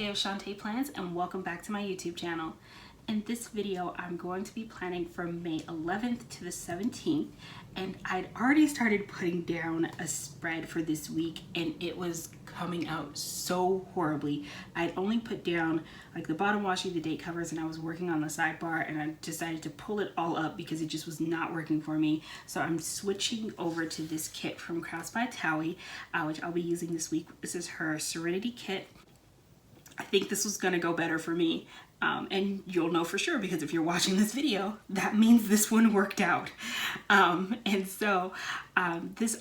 Shantae of ShawntePlans, and welcome back to my YouTube channel. In this video, I'm going to be planning from May 11th to the 17th, and I'd already started putting down a spread for this week, and it was coming out so horribly. I'd only put down like the bottom washi, the date covers, and I was working on the sidebar, and I decided to pull it all up because it just was not working for me. So I'm switching over to this kit from Crafts by Thaowie, which I'll be using this week. This is her Serenty kit. I think this was gonna go better for me. And you'll know for sure because if you're watching this video, that means this one worked out. These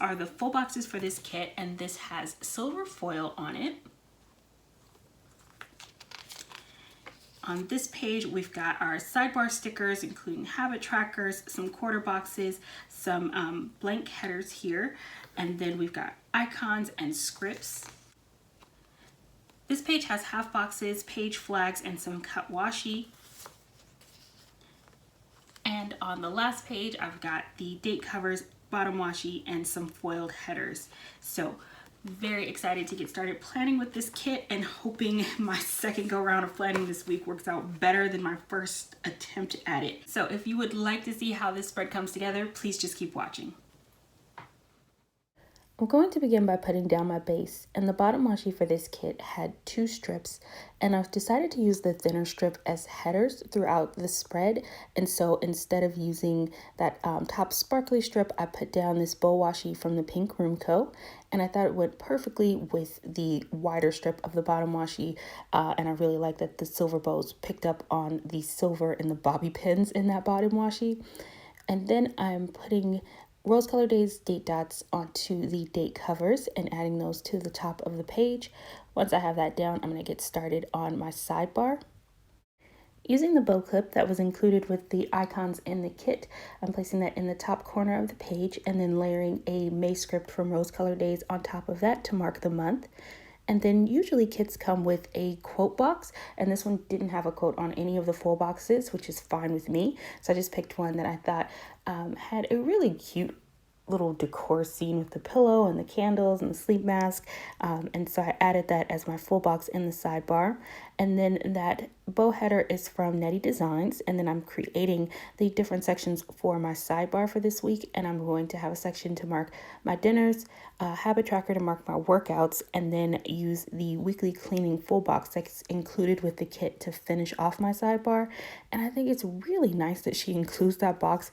are the full boxes for this kit, and this has silver foil on it. On this page, we've got our sidebar stickers, including habit trackers, some quarter boxes, some blank headers here, and then we've got icons and scripts. This page has half boxes, page flags, and some cut washi. And on the last page, I've got the date covers, bottom washi, and some foiled headers. So very excited to get started planning with this kit and hoping my second go round of planning this week works out better than my first attempt at it. So if you would like to see how this spread comes together, please just keep watching. I'm going to begin by putting down my base, and the bottom washi for this kit had 2 strips, and I've decided to use the thinner strip as headers throughout the spread. And so instead of using that top sparkly strip, I put down this bow washi from the Pink Room Co. And I thought it went perfectly with the wider strip of the bottom washi, and I really like that the silver bows picked up on the silver and the bobby pins in that bottom washi. And then I'm putting Rose Color Days date dots onto the date covers and adding those to the top of the page. Once I have that down, I'm going to get started on my sidebar. Using the bow clip that was included with the icons in the kit, I'm placing that in the top corner of the page and then layering a May script from Rose Color Days on top of that to mark the month. And then usually kits come with a quote box, and this one didn't have a quote on any of the full boxes, which is fine with me. So I just picked one that I thought had a really cute little decor scene with the pillow and the candles and the sleep mask. And so I added that as my full box in the sidebar. And then that bow header is from Netty Designs. And then I'm creating the different sections for my sidebar for this week. And I'm going to have a section to mark my dinners, a habit tracker to mark my workouts, and then use the weekly cleaning full box that's included with the kit to finish off my sidebar. And I think it's really nice that she includes that box.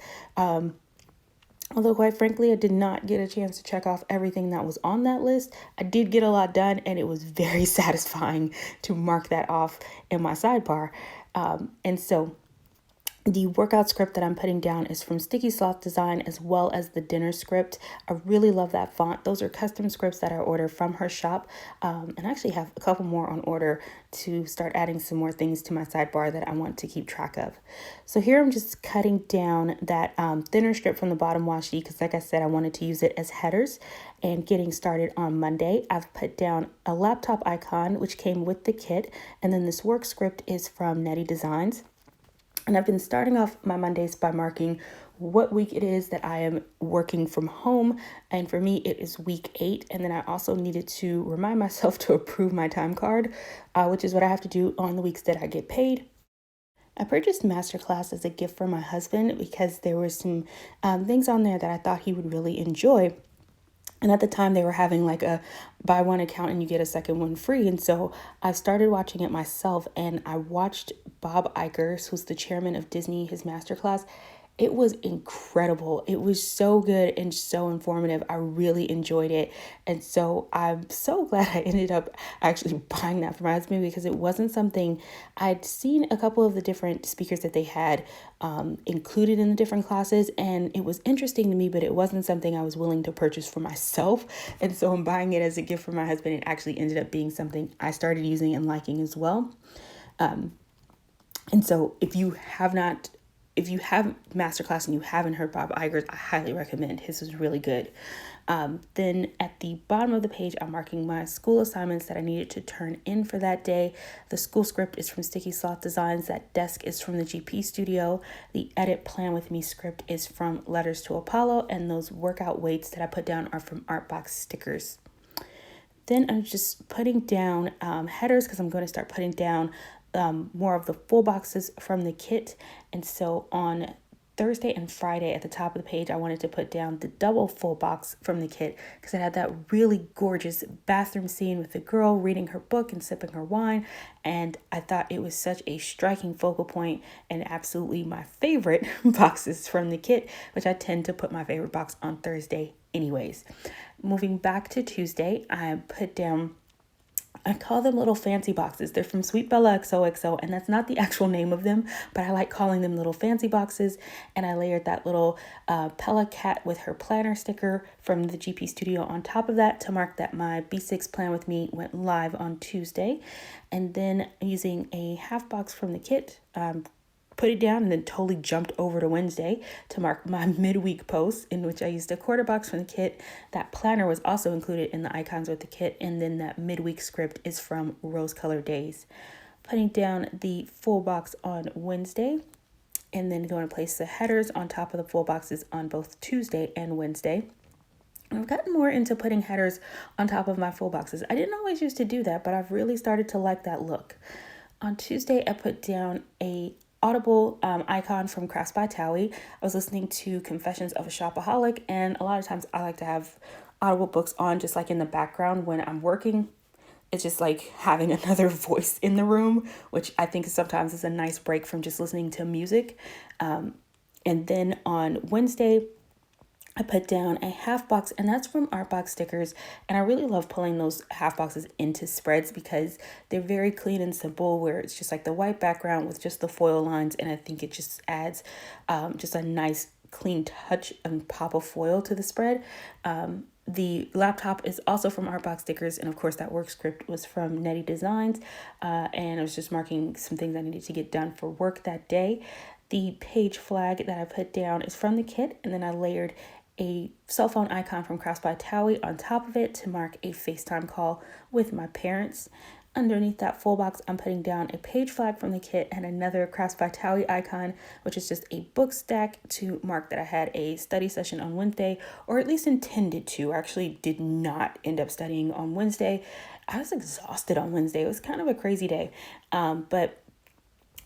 Although quite frankly, I did not get a chance to check off everything that was on that list. I did get a lot done, and it was very satisfying to mark that off in my sidebar. And so the workout script that I'm putting down is from Sticky Sloth Design, as well as the dinner script. I really love that font. Those are custom scripts that I ordered from her shop. And I actually have a couple more on order to start adding some more things to my sidebar that I want to keep track of. So here I'm just cutting down that thinner strip from the bottom washi because, like I said, I wanted to use it as headers. And getting started on Monday, I've put down a laptop icon, which came with the kit. And then this work script is from Netty Designs. And I've been starting off my Mondays by marking what week it is that I am working from home. And for me, it is week 8. And then I also needed to remind myself to approve my time card, which is what I have to do on the weeks that I get paid. I purchased Masterclass as a gift for my husband because there were some things on there that I thought he would really enjoy. And at the time they were having like a buy one account and you get a second one free. And so I started watching it myself, and I watched Bob Iger, who's the chairman of Disney, his masterclass. It was incredible. It was so good and so informative. I really enjoyed it. And so I'm so glad I ended up actually buying that for my husband because it wasn't something I'd seen. A couple of the different speakers that they had included in the different classes, and it was interesting to me, but it wasn't something I was willing to purchase for myself. And so I'm buying it as a gift for my husband. It actually ended up being something I started using and liking as well. And so if you have Masterclass and you haven't heard Bob Iger's, I highly recommend. His is really good. Then at the bottom of the page, I'm marking my school assignments that I needed to turn in for that day. The school script is from Sticky Sloth Designs. That desk is from the GP Studio. The Edit Plan With Me script is from Letters to Apollo. And those workout weights that I put down are from Artbox Stickers. Then I'm just putting down headers because I'm going to start putting down more of the full boxes from the kit. And so on Thursday and Friday at the top of the page, I wanted to put down the double full box from the kit because it had that really gorgeous bathroom scene with the girl reading her book and sipping her wine. And I thought it was such a striking focal point and absolutely my favorite boxes from the kit, which I tend to put my favorite box on Thursday anyways. Moving back to Tuesday, I put down, I call them little fancy boxes. They're from Sweet Bella XOXO, and that's not the actual name of them, but I like calling them little fancy boxes. And I layered that little Pella cat with her planner sticker from the GP Studio on top of that to mark that my B6 Plan With Me went live on Tuesday. And then using a half box from the kit, put it down and then totally jumped over to Wednesday to mark my midweek post, in which I used a quarter box from the kit. That planner was also included in the icons with the kit, and then that midweek script is from Rose Color Days. Putting down the full box on Wednesday, and then going to place the headers on top of the full boxes on both Tuesday and Wednesday. I've gotten more into putting headers on top of my full boxes. I didn't always used to do that, but I've really started to like that look. On Tuesday, I put down a Audible icon from Crafts by Thaowie. I was listening to Confessions of a Shopaholic, and a lot of times I like to have Audible books on just like in the background when I'm working. It's just like having another voice in the room, which I think sometimes is a nice break from just listening to music. And then on Wednesday, I put down a half box, and that's from Artbox Stickers. And I really love pulling those half boxes into spreads because they're very clean and simple, where it's just like the white background with just the foil lines. And I think it just adds just a nice clean touch and pop of foil to the spread. The laptop is also from Artbox Stickers, and of course that work script was from Netty Designs, and I was just marking some things I needed to get done for work that day. The page flag that I put down is from the kit, and then I layered a cell phone icon from Crafts by Thaowie on top of it to mark a FaceTime call with my parents. Underneath that full box, I'm putting down a page flag from the kit and another Crafts by Thaowie icon, which is just a book stack to mark that I had a study session on Wednesday, or at least intended to. I actually did not end up studying on Wednesday. I was exhausted on Wednesday. It was kind of a crazy day, but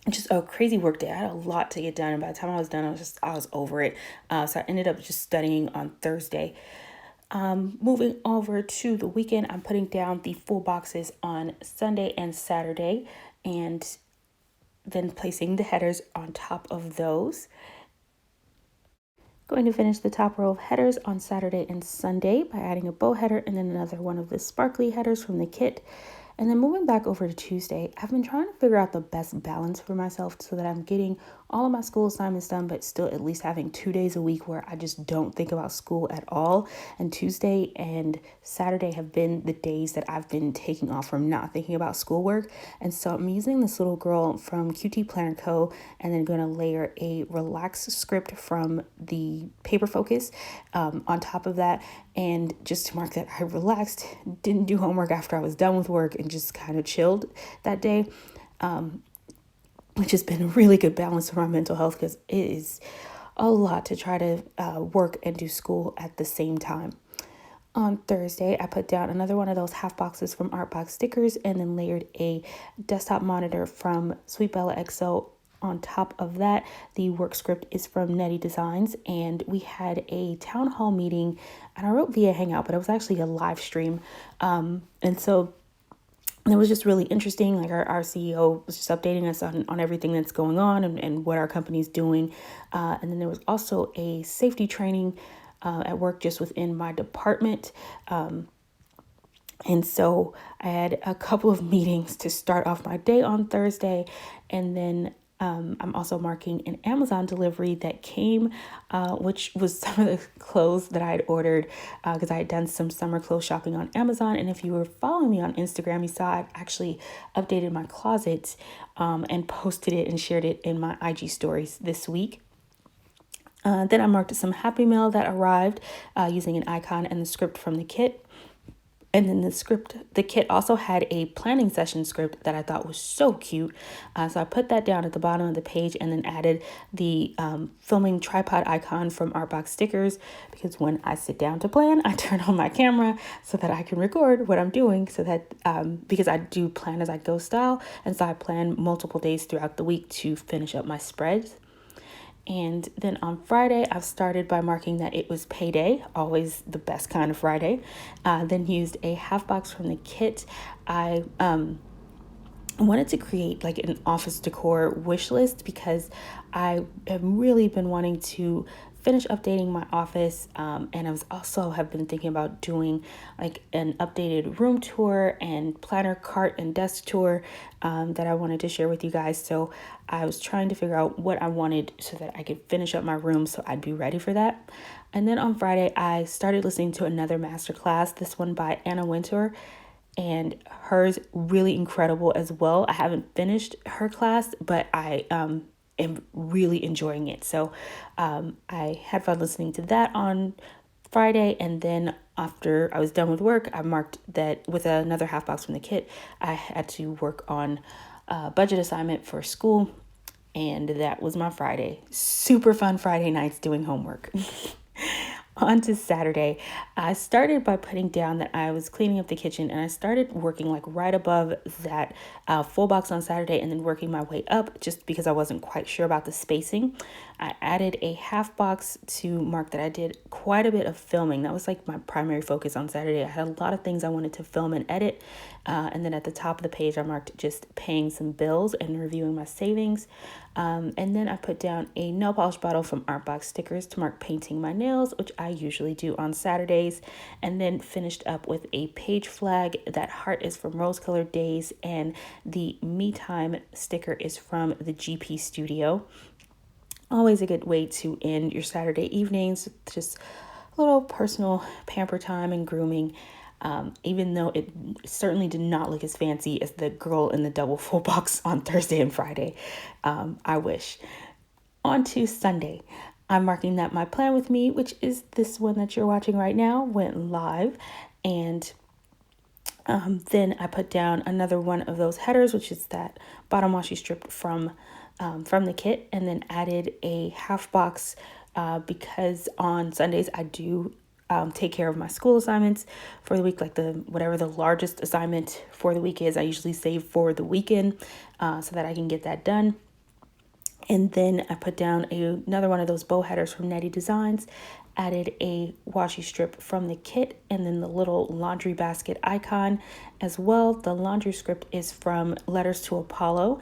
just a crazy work day. I had a lot to get done, and by the time I was done, I was over it. So I ended up just studying on Thursday. Moving over to the weekend, I'm putting down the full boxes on Sunday and Saturday, and then placing the headers on top of those. Going to finish the top row of headers on Saturday and Sunday by adding a bow header and then another one of the sparkly headers from the kit. And then moving back over to Tuesday, I've been trying to figure out the best balance for myself so that I'm getting all of my school assignments done, but still at least having 2 days a week where I just don't think about school at all. And Tuesday and Saturday have been the days that I've been taking off from not thinking about schoolwork. And so I'm using this little girl from QT Planner Co. and then going to layer a relaxed script from the Paper Focus on top of that. And just to mark that I relaxed, didn't do homework after I was done with work, and just kind of chilled that day, which has been a really good balance for my mental health because it is a lot to try to work and do school at the same time. On Thursday, I put down another one of those half boxes from Artbox Stickers and then layered a desktop monitor from Sweet Bella XO on top of that. The work script is from Netty Designs, and we had a town hall meeting, and I wrote via Hangout, but it was actually a live stream. And so it was just really interesting. Like our CEO was just updating us on everything that's going on and what our company's doing. And then there was also a safety training at work just within my department. And so I had a couple of meetings to start off my day on Thursday, and then I'm also marking an Amazon delivery that came, which was some of the clothes that I had ordered because I had done some summer clothes shopping on Amazon. And if you were following me on Instagram, you saw I actually updated my closet and posted it and shared it in my IG stories this week. Then I marked some Happy Mail that arrived using an icon and the script from the kit. And then the kit also had a planning session script that I thought was so cute. So I put that down at the bottom of the page and then added the filming tripod icon from Artbox Stickers, because when I sit down to plan, I turn on my camera so that I can record what I'm doing, so that because I do plan as I go style. And so I plan multiple days throughout the week to finish up my spreads. And then on Friday, I've started by marking that it was payday, always the best kind of Friday. Then used a half box from the kit. I wanted to create like an office decor wish list, because I have really been wanting to finish updating my office, and I was also have been thinking about doing like an updated room tour and planner cart and desk tour that I wanted to share with you guys. So I was trying to figure out what I wanted so that I could finish up my room so I'd be ready for that. And then on Friday, I started listening to another masterclass, this one by Anna Wintour, and hers really incredible as well. I haven't finished her class, but I am really enjoying it. So I had fun listening to that on Friday, and then after I was done with work, I marked that with another half box from the kit, I had to work on a budget assignment for school, and that was my Friday. Super fun Friday nights doing homework. On to Saturday, I started by putting down that I was cleaning up the kitchen, and I started working like right above that full box on Saturday, and then working my way up just because I wasn't quite sure about the spacing. I added a half box to mark that I did quite a bit of filming. That was like my primary focus on Saturday. I had a lot of things I wanted to film and edit. And then at the top of the page, I marked just paying some bills and reviewing my savings. And then I put down a nail polish bottle from Artbox Stickers to mark painting my nails, which I usually do on Saturdays. And then finished up with a page flag. That heart is from Rose Colored Days, and the Me Time sticker is from the GP Studio. Always a good way to end your Saturday evenings, just a little personal pamper time and grooming. Even though it certainly did not look as fancy as the girl in the double full box on Thursday and Friday. I wish. On to Sunday, I'm marking that my plan with me, which is this one that you're watching right now, went live. And then I put down another one of those headers, which is that bottom washi strip from the kit, and then added a half box because on Sundays I do take care of my school assignments for the week, like whatever the largest assignment for the week is. I usually save for the weekend so that I can get that done. And then I put down another one of those bow headers from Netty Designs, added a washi strip from the kit, and then the little laundry basket icon as well. The laundry script is from Letters to Apollo.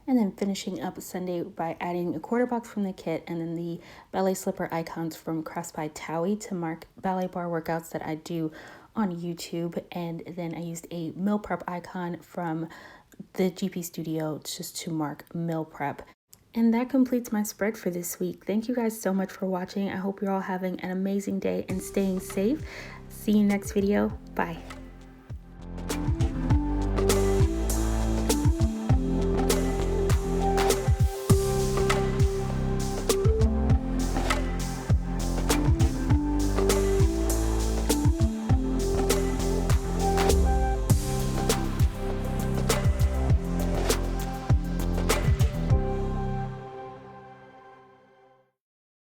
And then finishing up Sunday by adding a quarter box from the kit, and then the ballet slipper icons from Crafts by Thaowie to mark ballet bar workouts that I do on YouTube. And then I used a meal prep icon from the GP Studio just to mark meal prep. And that completes my spread for this week. Thank you guys so much for watching. I hope you're all having an amazing day and staying safe. See you next video. Bye.